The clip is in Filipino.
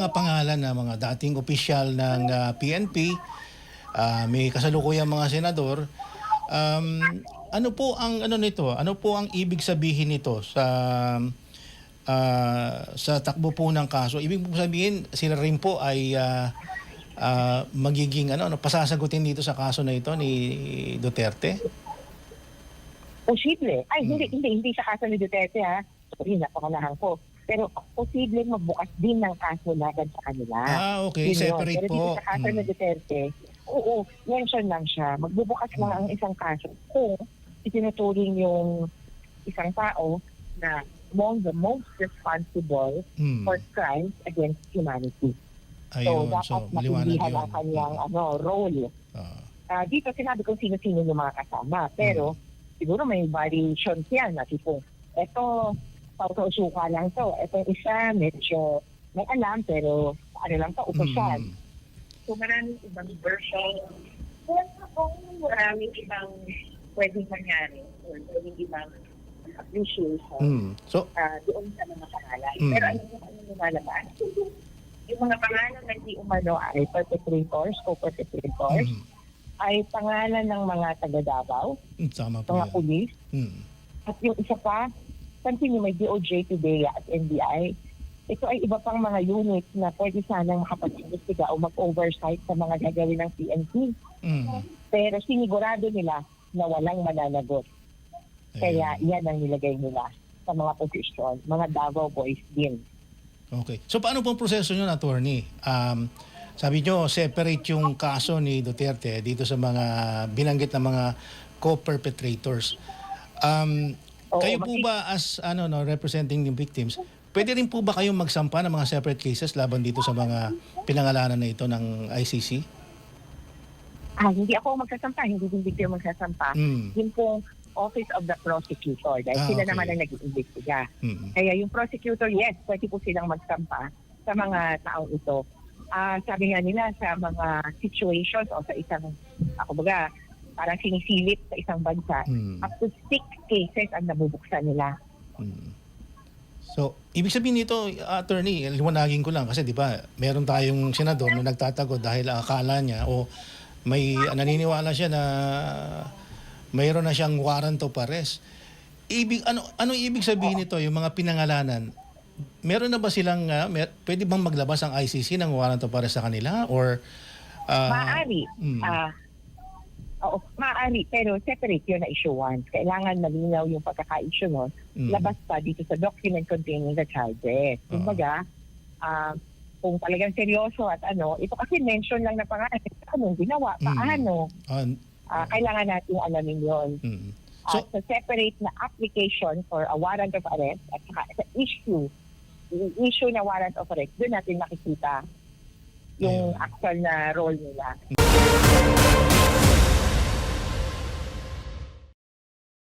mga pangalan na mga dating opisyal ng PNP, may kasalukuyang mga senador. Ano po ang ano nito? Ano po ang ibig sabihin nito sa takbo po ng kaso? Ibig po sabihin sila rin po ay magiging pasasagutin dito sa kaso na ito ni Duterte? Posible. Ay, Hmm. hindi sa kaso ni Duterte, ha. Sorry, napakalahan ko. Pero posible magbukas din ng kaso laban sa kanila. Okay. Yun yun. Separate Pero po. dito sa kaso ni Duterte, oo, mention lang siya. Magbubukas lang ang isang kaso kung itinuturing yung isang tao na among the most responsible for crimes against humanity. Ayun. So, dapat Maliwanag matindihan yun. ang kanyang role. Dito sinabi kung sino-sino yung mga kasama. Pero siguro may variations yan. Tipong, eto, pausuka lang to. Eto isa, medyo may alam, pero ano lang to, utosan. So maraming ibang version. Kung maraming ibang pwedeng mangyari or pwedeng ibang appreciation doon sa mga pangalan. Pero ano lumalabas? Yung mga pangalan na di umano ay perpetrators, co-perpetrators, ay pangalan ng mga taga-Davao, Tama po mga yan. pulis. At yung isa pa, pansin niyo may DOJ, PDEA at NBI. Ito ay iba pang mga units na pwede sanang makapag-investiga o mag-oversight sa mga gagawin ng PNP. Pero sinigurado nila na walang mananagot. Kaya yan ang nilagay nila sa mga posisyon. Mga Davao boys din. Okay. So paano pong proseso nyo, attorney? Sabi nyo, separate yung kaso ni Duterte dito sa mga binanggit na mga co-perpetrators. Kayo po ba as representing the victims, pwede rin po ba kayong magsampa ng mga separate cases laban dito sa mga pinangalanan na ito ng ICC? Hindi ako magsasampa, hindi din bigyan magsasampa. Yun pong Office of the Prosecutor dahil sila naman ang nag-iimbestiga. Kaya yung prosecutor, yes, pwede po silang magsampa sa mga taong ito. Sabi nga nila sa mga situations o sa isang, parang sinisilip sa isang bansa, up to 6 cases ang nabubuksan nila. So, ibig sabihin nito, attorney, liwanagin ko lang kasi di ba, meron tayong senador na nagtatago dahil akala niya o may naniniwala siya na mayroon na siyang warrant of arrest. Ano ibig sabihin nito, yung mga pinangalanan? Meron na ba silang, pwede bang maglabas ang ICC ng warrant of arrest sa kanila? Or, maaari. Maaari, pero separate yun na issuance. Kailangan malinaw yung pagkaka-issue nun. Labas pa dito sa document containing the charges. Kumbaga, kung talagang seryoso at ito kasi mention lang na pangalan, anong ginawa, paano? Kailangan natin alamin yun. So separate na application for a warrant of arrest at saka sa issue na warrant of arrest, doon natin makikita yung actual na role nila.